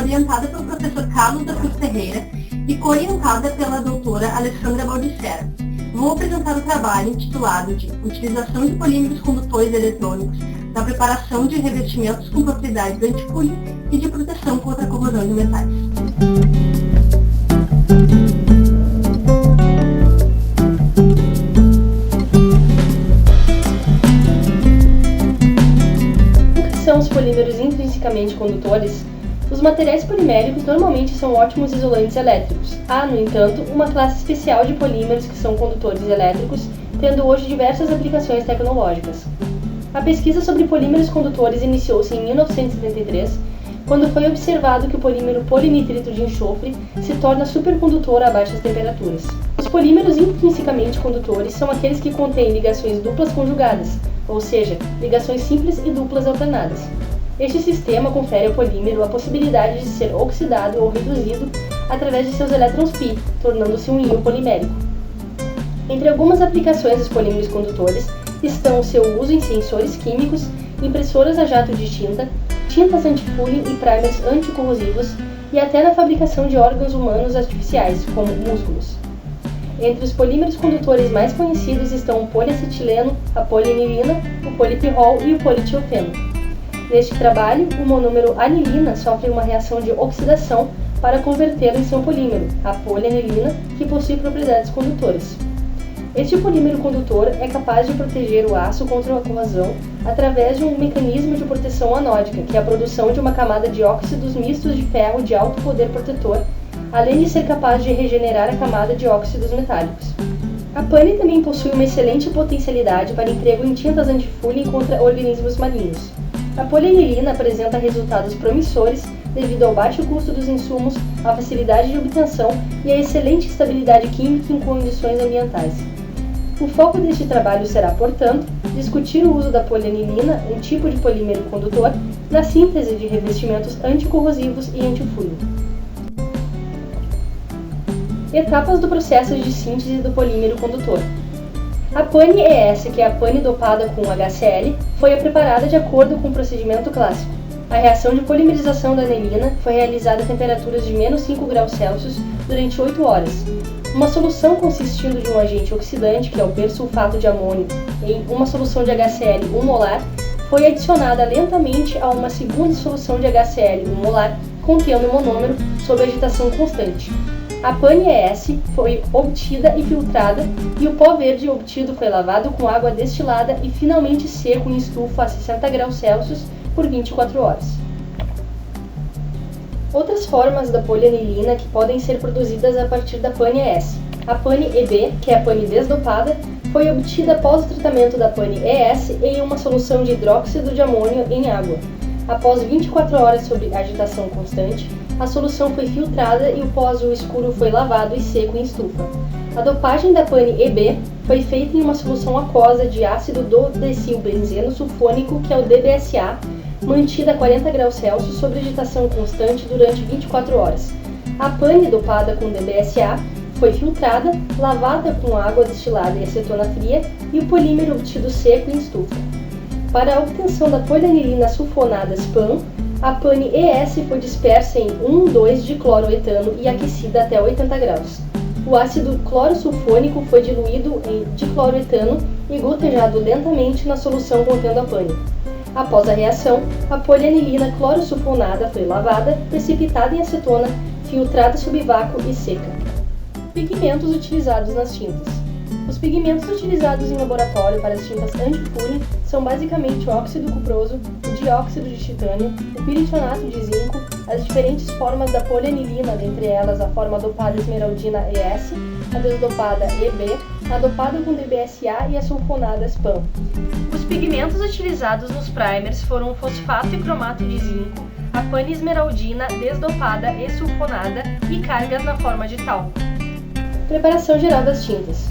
orientada pelo professor Carlos da Cruz Ferreira e coorientada pela doutora Alessandra Baldissera. Vou apresentar o trabalho intitulado de Utilização de polímeros condutores eletrônicos na preparação de revestimentos com propriedades anti-fúria e de proteção contra a corrosão de metais. São os polímeros intrinsecamente condutores. Os materiais poliméricos normalmente são ótimos isolantes elétricos. Há, no entanto, uma classe especial de polímeros que são condutores elétricos, tendo hoje diversas aplicações tecnológicas. A pesquisa sobre polímeros condutores iniciou-se em 1973, quando foi observado que o polímero polinitrito de enxofre se torna supercondutor a baixas temperaturas. Os polímeros intrinsecamente condutores são aqueles que contêm ligações duplas conjugadas, ou seja, ligações simples e duplas alternadas. Este sistema confere ao polímero a possibilidade de ser oxidado ou reduzido através de seus elétrons π, tornando-se um íon polimérico. Entre algumas aplicações dos polímeros condutores estão o seu uso em sensores químicos, impressoras a jato de tinta, tintas antifúria e primers anticorrosivos e até na fabricação de órgãos humanos artificiais, como músculos. Entre os polímeros condutores mais conhecidos estão o poliacetileno, a polianilina, o polipirrol e o politiofeno. Neste trabalho, o monômero anilina sofre uma reação de oxidação para convertê-lo em seu polímero, a polianilina, que possui propriedades condutoras. Este polímero condutor é capaz de proteger o aço contra a corrosão através de um mecanismo de proteção anódica, que é a produção de uma camada de óxidos mistos de ferro de alto poder protetor, além de ser capaz de regenerar a camada de óxidos metálicos. A pane também possui uma excelente potencialidade para emprego em tintas antifúria contra organismos malignos. A polianilina apresenta resultados promissores devido ao baixo custo dos insumos, à facilidade de obtenção e à excelente estabilidade química em condições ambientais. O foco deste trabalho será, portanto, discutir o uso da polianilina, um tipo de polímero condutor, na síntese de revestimentos anticorrosivos e antifúria. Etapas do processo de síntese do polímero condutor. A pane ES, que é a pane dopada com HCl, foi preparada de acordo com o procedimento clássico. A reação de polimerização da anilina foi realizada a temperaturas de menos 5 graus Celsius durante 8 horas. Uma solução consistindo de um agente oxidante, que é o persulfato de amônio, em uma solução de HCl 1 molar, foi adicionada lentamente a uma segunda solução de HCl 1 molar, contendo o monômero, sob agitação constante. A pane ES foi obtida e filtrada e o pó verde obtido foi lavado com água destilada e finalmente seco em estufa a 60 graus Celsius por 24 horas. Outras formas da polianilina que podem ser produzidas a partir da pane ES. A pane EB, que é a pane desdopada, foi obtida após o tratamento da pane ES em uma solução de hidróxido de amônio em água. Após 24 horas sob agitação constante, a solução foi filtrada e o pó azul escuro foi lavado e seco em estufa. A dopagem da pane EB foi feita em uma solução aquosa de ácido dodecilbenzeno sulfônico, que é o DBSA, mantida a 40 graus Celsius sob agitação constante durante 24 horas. A pane dopada com DBSA foi filtrada, lavada com água destilada e acetona fria e o polímero obtido seco em estufa. Para a obtenção da polianilina sulfonada SPAN, a pane ES foi dispersa em 1,2 de cloroetano e aquecida até 80 graus. O ácido clorosulfônico foi diluído em dicloroetano e gotejado lentamente na solução contendo a pane. Após a reação, a polianilina clorosulfonada foi lavada, precipitada em acetona, filtrada sob vácuo e seca. Pigmentos utilizados nas tintas. Os pigmentos utilizados em laboratório para as tintas antifúria são basicamente o óxido cuproso, o dióxido de titânio, o piritionato de zinco, as diferentes formas da polianilina, dentre elas a forma dopada esmeraldina ES, a desdopada EB, a dopada com DBSA e a sulfonada SPAN. Os pigmentos utilizados nos primers foram o fosfato e cromato de zinco, a pane esmeraldina desdopada e sulfonada e cargas na forma de talco. Preparação geral das tintas.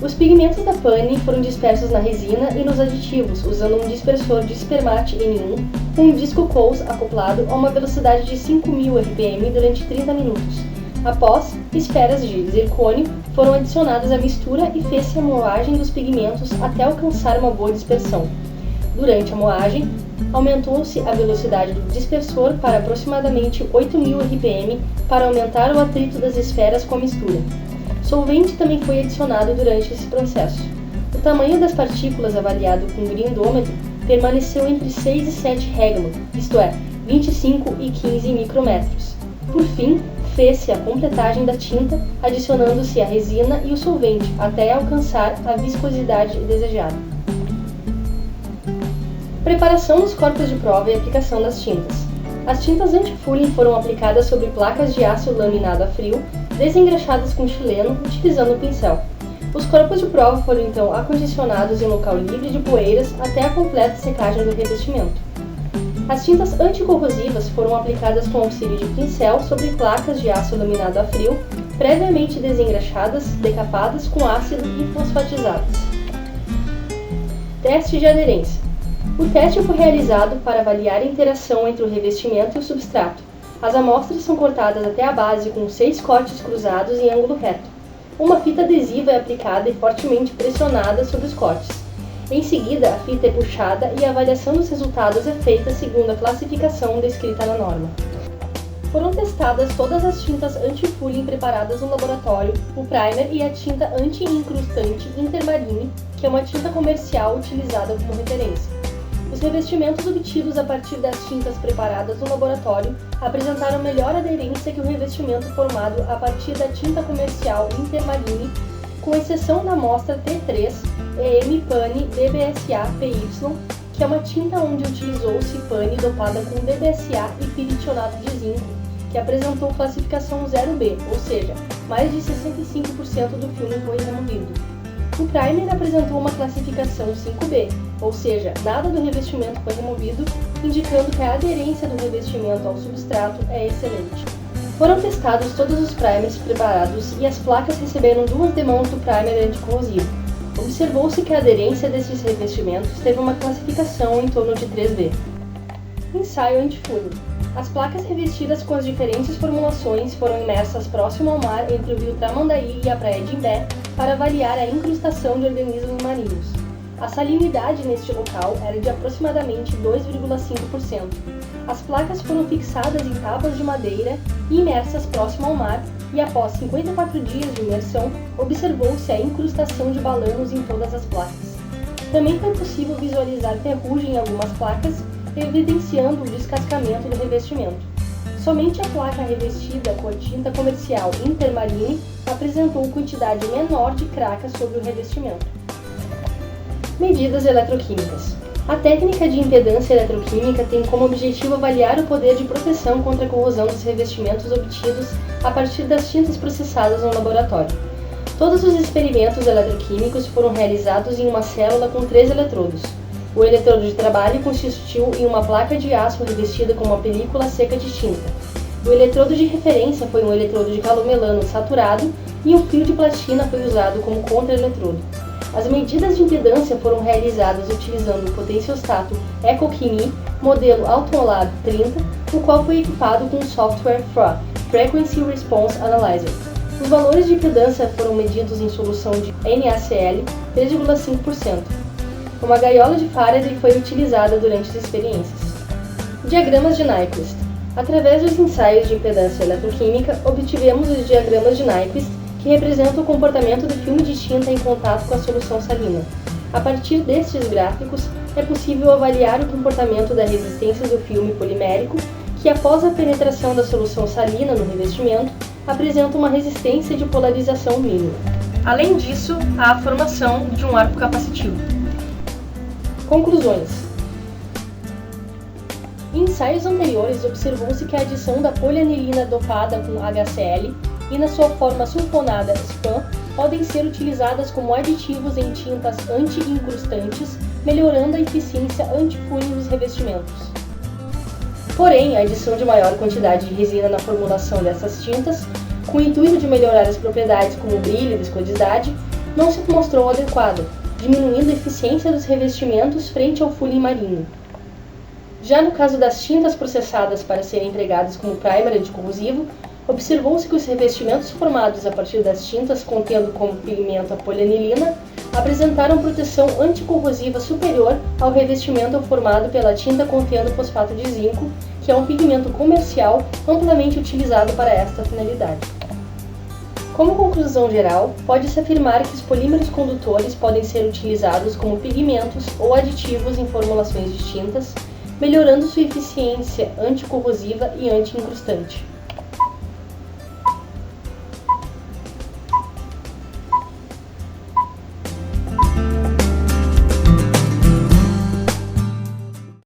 Os pigmentos da pane foram dispersos na resina e nos aditivos, usando um dispersor de Spermat N1 com um disco Coles acoplado a uma velocidade de 5.000 RPM durante 30 minutos. Após, esferas de zircônio foram adicionadas à mistura e fez-se a moagem dos pigmentos até alcançar uma boa dispersão. Durante a moagem, aumentou-se a velocidade do dispersor para aproximadamente 8.000 RPM para aumentar o atrito das esferas com a mistura. Solvente também foi adicionado durante esse processo. O tamanho das partículas avaliado com grindômetro permaneceu entre 6 e 7 Regman, isto é, 25 e 15 micrômetros. Por fim, fez-se a completagem da tinta, adicionando-se a resina e o solvente, até alcançar a viscosidade desejada. Preparação dos corpos de prova e aplicação das tintas. As tintas anti-fouling foram aplicadas sobre placas de aço laminado a frio, desengraxadas com chileno, utilizando o pincel. Os corpos de prova foram então acondicionados em local livre de poeiras até a completa secagem do revestimento. As tintas anticorrosivas foram aplicadas com auxílio de pincel sobre placas de aço laminado a frio, previamente desengraxadas, decapadas com ácido e fosfatizadas. Teste de aderência. O teste foi realizado para avaliar a interação entre o revestimento e o substrato. As amostras são cortadas até a base com 6 cortes cruzados em ângulo reto. Uma fita adesiva é aplicada e fortemente pressionada sobre os cortes. Em seguida, a fita é puxada e a avaliação dos resultados é feita segundo a classificação descrita na norma. Foram testadas todas as tintas anti-fouling preparadas no laboratório, o primer e a tinta anti-incrustante Intermarine, que é uma tinta comercial utilizada como referência. Os revestimentos obtidos a partir das tintas preparadas no laboratório apresentaram melhor aderência que o revestimento formado a partir da tinta comercial Intermarine, com exceção da amostra T3 EM Pane DBSA PY, que é uma tinta onde utilizou-se pane dopada com DBSA e piritionato de zinco, que apresentou classificação 0B, ou seja, mais de 65% do filme foi removido. O primer apresentou uma classificação 5B, ou seja, nada do revestimento foi removido, indicando que a aderência do revestimento ao substrato é excelente. Foram testados todos os primers preparados e as placas receberam 2 demãos do primer anticorrosivo. Observou-se que a aderência desses revestimentos teve uma classificação em torno de 3B. Ensaio anti-fouling. As placas revestidas com as diferentes formulações foram imersas próximo ao mar entre o rio Tramandaí e a praia de Imbé para avaliar a incrustação de organismos marinhos. A salinidade neste local era de aproximadamente 2,5%. As placas foram fixadas em tábuas de madeira e imersas próximo ao mar, e após 54 dias de imersão, observou-se a incrustação de balanos em todas as placas. Também foi possível visualizar ferrugem em algumas placas, evidenciando o descascamento do revestimento. Somente a placa revestida com a tinta comercial Intermarine apresentou quantidade menor de cracas sobre o revestimento. Medidas eletroquímicas. A técnica de impedância eletroquímica tem como objetivo avaliar o poder de proteção contra a corrosão dos revestimentos obtidos a partir das tintas processadas no laboratório. Todos os experimentos eletroquímicos foram realizados em uma célula com 3 eletrodos. O eletrodo de trabalho consistiu em uma placa de aço revestida com uma película seca de tinta. O eletrodo de referência foi um eletrodo de calomelano saturado e um fio de platina foi usado como contra-eletrodo. As medidas de impedância foram realizadas utilizando o potenciostato EcoChemie modelo Automolab 30, o qual foi equipado com o software FRA, Frequency Response Analyzer. Os valores de impedância foram medidos em solução de NaCl 3,5%. Uma gaiola de Faraday foi utilizada durante as experiências. Diagramas de Nyquist. Através dos ensaios de impedância eletroquímica, obtivemos os diagramas de Nyquist, que representam o comportamento do filme de tinta em contato com a solução salina. A partir destes gráficos, é possível avaliar o comportamento da resistência do filme polimérico, que após a penetração da solução salina no revestimento, apresenta uma resistência de polarização mínima. Além disso, há a formação de um arco capacitivo. Conclusões. Em ensaios anteriores, observou-se que a adição da polianilina dopada com HCl e na sua forma sulfonada SPAN podem ser utilizadas como aditivos em tintas anti-incrustantes, melhorando a eficiência anti-fouling dos revestimentos. Porém, a adição de maior quantidade de resina na formulação dessas tintas, com o intuito de melhorar as propriedades como brilho e viscosidade, não se mostrou adequada, diminuindo a eficiência dos revestimentos frente ao fouling marinho. Já no caso das tintas processadas para serem empregadas como primer anticorrosivo, observou-se que os revestimentos formados a partir das tintas contendo como pigmento a polianilina apresentaram proteção anticorrosiva superior ao revestimento formado pela tinta contendo fosfato de zinco, que é um pigmento comercial amplamente utilizado para esta finalidade. Como conclusão geral, pode-se afirmar que os polímeros condutores podem ser utilizados como pigmentos ou aditivos em formulações distintas, melhorando sua eficiência anticorrosiva e anti-incrustante.